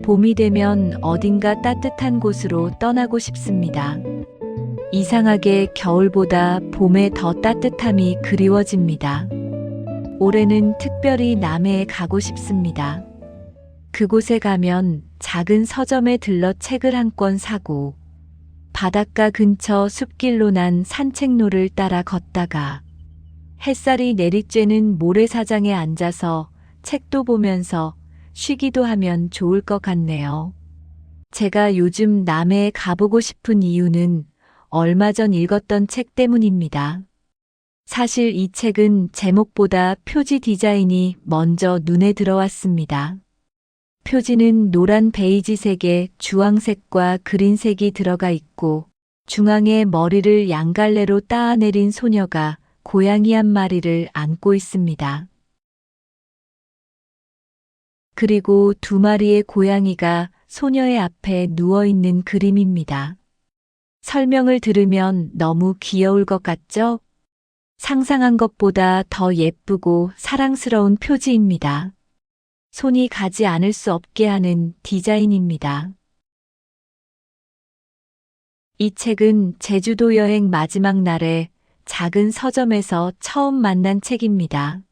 봄이 되면 어딘가 따뜻한 곳으로 떠나고 싶습니다. 이상하게 겨울보다 봄의 더 따뜻함이 그리워집니다. 올해는 특별히 남해에 가고 싶습니다. 그곳에 가면 작은 서점에 들러 책을 한 권 사고 바닷가 근처 숲길로 난 산책로를 따라 걷다가 햇살이 내리쬐는 모래사장에 앉아서 책도 보면서 쉬기도 하면 좋을 것 같네요. 제가 요즘 남해에 가보고 싶은 이유는 얼마 전 읽었던 책 때문입니다. 사실 이 책은 제목보다 표지 디자인이 먼저 눈에 들어왔습니다. 표지는 노란 베이지색에 주황색과 그린색이 들어가 있고 중앙에 머리를 양갈래로 따아내린 소녀가 고양이 한 마리를 안고 있습니다. 그리고 두 마리의 고양이가 소녀의 앞에 누워있는 그림입니다. 설명을 들으면 너무 귀여울 것 같죠? 상상한 것보다 더 예쁘고 사랑스러운 표지입니다. 손이 가지 않을 수 없게 하는 디자인입니다. 이 책은 제주도 여행 마지막 날에 작은 서점에서 처음 만난 책입니다.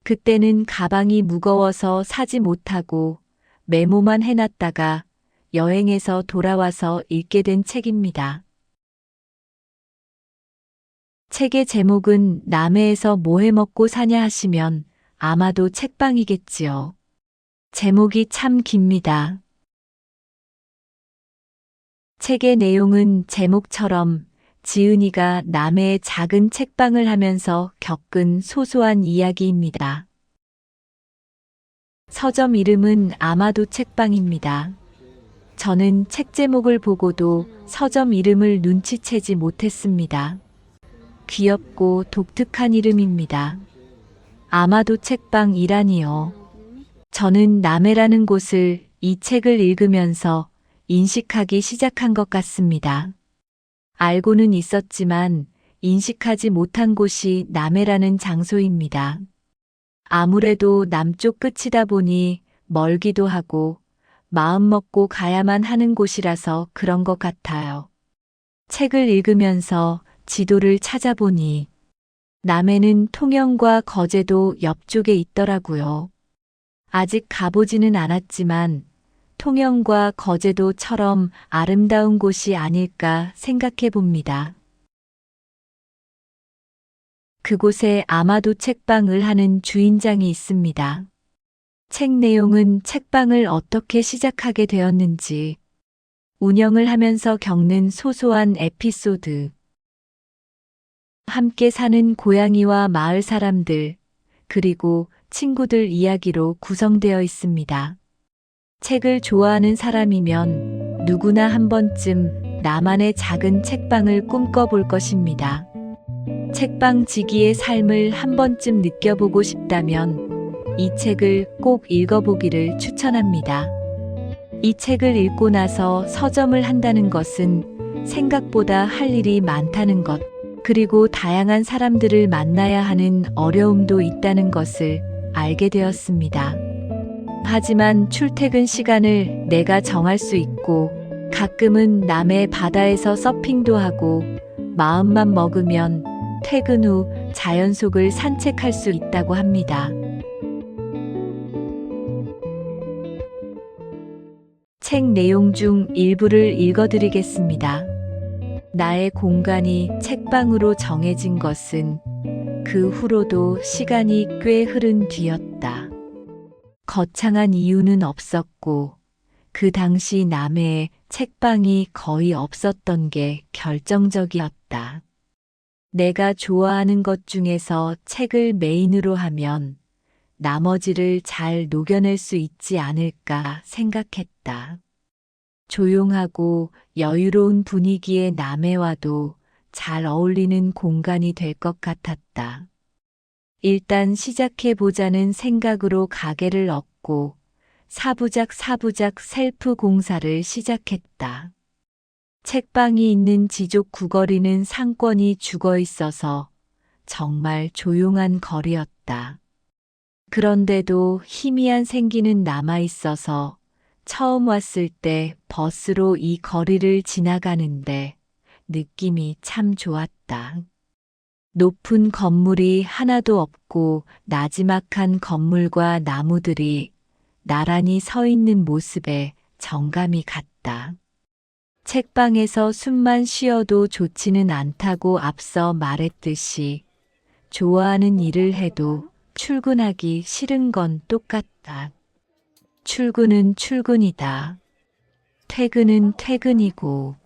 그때는 가방이 무거워서 사지 못하고 메모만 해놨다가 여행에서 돌아와서 읽게 된 책입니다. 책의 제목은 남해에서 뭐 해 먹고 사냐 하시면 아마도 책방이겠지요. 제목이 참 깁니다. 책의 내용은 제목처럼 지은이가 남해의 작은 책방을 하면서 겪은 소소한 이야기입니다. 서점 이름은 아마도 책방입니다. 저는 책 제목을 보고도 서점 이름을 눈치채지 못했습니다. 귀엽고 독특한 이름입니다. 아마도 책방이라니요. 저는 남해라는 곳을 이 책을 읽으면서 인식하기 시작한 것 같습니다. 알고는 있었지만 인식하지 못한 곳이 남해라는 장소입니다. 아무래도 남쪽 끝이다 보니 멀기도 하고 마음 먹고 가야만 하는 곳이라서 그런 것 같아요. 책을 읽으면서 지도를 찾아보니 남해는 통영과 거제도 옆쪽에 있더라고요. 아직 가보지는 않았지만 통영과 거제도처럼 아름다운 곳이 아닐까 생각해 봅니다. 그곳에 아마도 책방을 하는 주인장이 있습니다. 책 내용은 책방을 어떻게 시작하게 되었는지, 운영을 하면서 겪는 소소한 에피소드, 함께 사는 고양이와 마을 사람들, 그리고 친구들 이야기로 구성되어 있습니다. 책을 좋아하는 사람이면 누구나 한 번쯤 나만의 작은 책방을 꿈꿔볼 것입니다. 책방지기의 삶을 한 번쯤 느껴보고 싶다면 이 책을 꼭 읽어보기를 추천합니다. 이 책을 읽고 나서 서점을 한다는 것은 생각보다 할 일이 많다는 것, 그리고 다양한 사람들을 만나야 하는 어려움도 있다는 것을 알게 되었습니다. 하지만 출퇴근 시간을 내가 정할 수 있고 가끔은 남해 바다에서 서핑도 하고 마음만 먹으면 퇴근 후 자연 속을 산책할 수 있다고 합니다. 책 내용 중 일부를 읽어드리겠습니다. 나의 공간이 책방으로 정해진 것은 그 후로도 시간이 꽤 흐른 뒤였다. 거창한 이유는 없었고 그 당시 남해에 책방이 거의 없었던 게 결정적이었다. 내가 좋아하는 것 중에서 책을 메인으로 하면 나머지를 잘 녹여낼 수 있지 않을까 생각했다. 조용하고 여유로운 분위기의 남해와도 잘 어울리는 공간이 될 것 같았다. 일단 시작해보자는 생각으로 가게를 얻고 사부작 셀프 공사를 시작했다. 책방이 있는 지족 구거리는 상권이 죽어 있어서 정말 조용한 거리였다. 그런데도 희미한 생기는 남아 있어서 처음 왔을 때 버스로 이 거리를 지나가는데 느낌이 참 좋았다. 높은 건물이 하나도 없고 나지막한 건물과 나무들이 나란히 서 있는 모습에 정감이 갔다. 책방에서 숨만 쉬어도 좋지는 않다고 앞서 말했듯이 좋아하는 일을 해도 출근하기 싫은 건 똑같다. 출근은 출근이다. 퇴근은 퇴근이고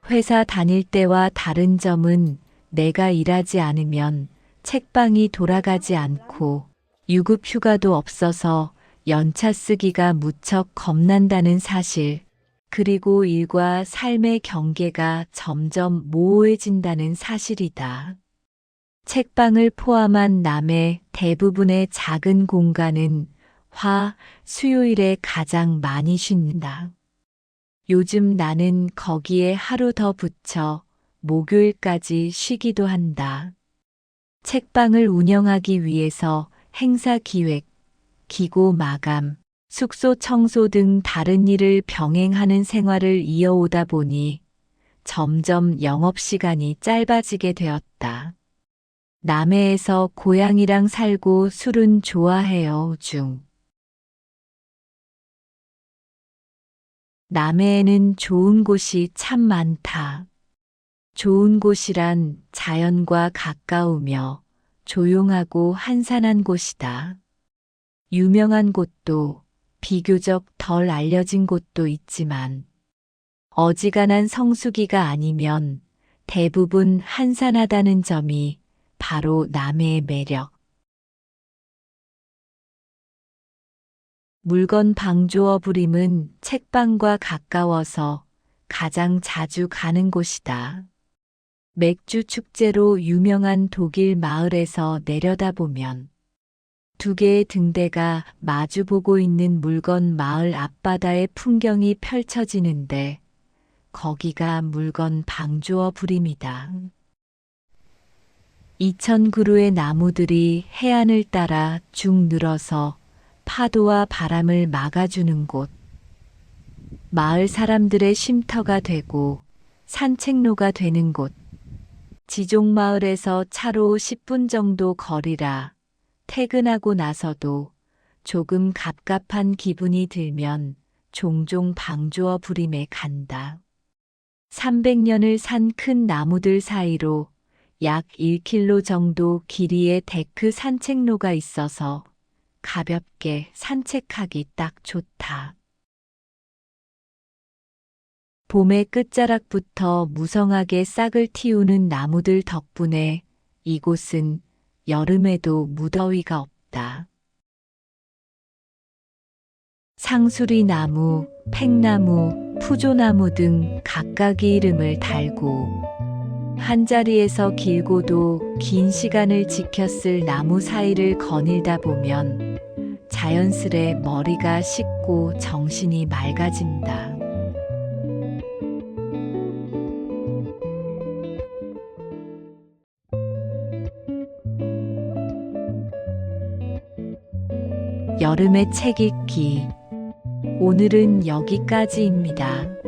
회사 다닐 때와 다른 점은 내가 일하지 않으면 책방이 돌아가지 않고 유급 휴가도 없어서 연차 쓰기가 무척 겁난다는 사실, 그리고 일과 삶의 경계가 점점 모호해진다는 사실이다. 책방을 포함한 남의 대부분의 작은 공간은 수요일에 가장 많이 쉰다. 요즘 나는 거기에 하루 더 붙여 목요일까지 쉬기도 한다. 책방을 운영하기 위해서 행사 기획, 기고 마감, 숙소 청소 등 다른 일을 병행하는 생활을 이어오다 보니 점점 영업시간이 짧아지게 되었다. 남해에서 고양이랑 살고 술은 좋아해요 중. 남해에는 좋은 곳이 참 많다. 좋은 곳이란 자연과 가까우며 조용하고 한산한 곳이다. 유명한 곳도 비교적 덜 알려진 곳도 있지만 어지간한 성수기가 아니면 대부분 한산하다는 점이 바로 남해의 매력. 물건 방조어 부림은 책방과 가까워서 가장 자주 가는 곳이다. 맥주 축제로 유명한 독일 마을에서 내려다보면 두 개의 등대가 마주보고 있는 물건 마을 앞바다의 풍경이 펼쳐지는데 거기가 물건 방조어 부림이다. 2000그루의 나무들이 해안을 따라 쭉 늘어서 파도와 바람을 막아주는 곳. 마을 사람들의 쉼터가 되고 산책로가 되는 곳. 지종마을에서 차로 10분 정도 거리라 퇴근하고 나서도 조금 갑갑한 기분이 들면 종종 방조어 부림에 간다. 300년을 산 큰 나무들 사이로 약 1km 정도 길이의 데크 산책로가 있어서 가볍게 산책하기 딱 좋다. 봄의 끝자락부터 무성하게 싹을 틔우는 나무들 덕분에 이곳은 여름에도 무더위가 없다. 상수리나무, 팽나무, 푸조나무 등 각각의 이름을 달고 한자리에서 길고도 긴 시간을 지켰을 나무 사이를 거닐다 보면 자연스레 머리가 식고 정신이 맑아진다. 여름의 책 읽기. 오늘은 여기까지입니다.